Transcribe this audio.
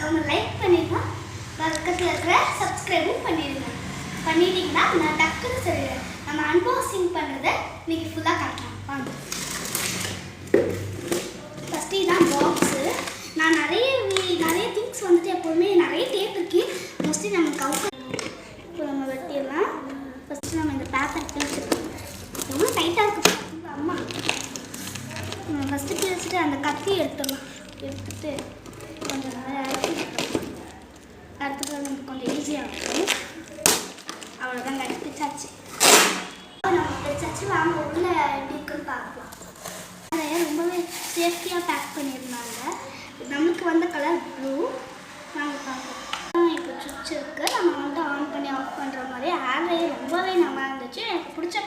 மறக்காம லைக் பண்ணிடுங்க. பக்கத்தில் இருக்கிற சப்ஸ்கிரைபும் பண்ணிடுங்க. பண்ணிட்டீங்கன்னா நான் டக்குன்னு சொல்லிடுறேன். நம்ம அன்பாக்சிங் பண்ணுறதை இன்னைக்கு ஃபுல்லாக காட்டலாம். வாங்க. ஃபஸ்ட்டு இதான் பாக்ஸு. நான் நிறைய திங்ஸ் வந்துட்டு எப்போதுமே நிறைய டேப் இருக்கு. மோஸ்ட்லி நம்ம கவுக்க இப்போ நம்ம வெட்டிடலாம். ஃபஸ்ட்டு நம்ம இந்த பேப்பர் கிழிச்சிடலாம். எவ்வளோ டைட்டாக இருக்குது அம்மா. ஃபஸ்ட்டு கிழிச்சிட்டு அந்த கத்தி எடுத்துடலாம். எடுத்துட்டு கொஞ்சம் நல்லா அடுத்தது நமக்கு கொஞ்சம் ஈஸியாக இருக்கும். அவ்வளோதான் பிடிச்சாச்சு. நம்ம பிடிச்சாச்சு. வாங்க உள்ள எப்படி இருக்குன்னு பார்க்கலாம். அதை ரொம்பவே சேஃப்டியாக பேக் பண்ணியிருந்தாங்க. நமக்கு வந்த கலர் ப்ளூ. நாங்கள் பார்க்கலாம். இப்போ சுவிட்ச் இருக்குது. நம்ம வந்து ஆன் பண்ணி ஆஃப் பண்ணுற மாதிரி ஹேர் ரொம்பவே நல்லா இருந்துச்சு. எனக்கு பிடிச்ச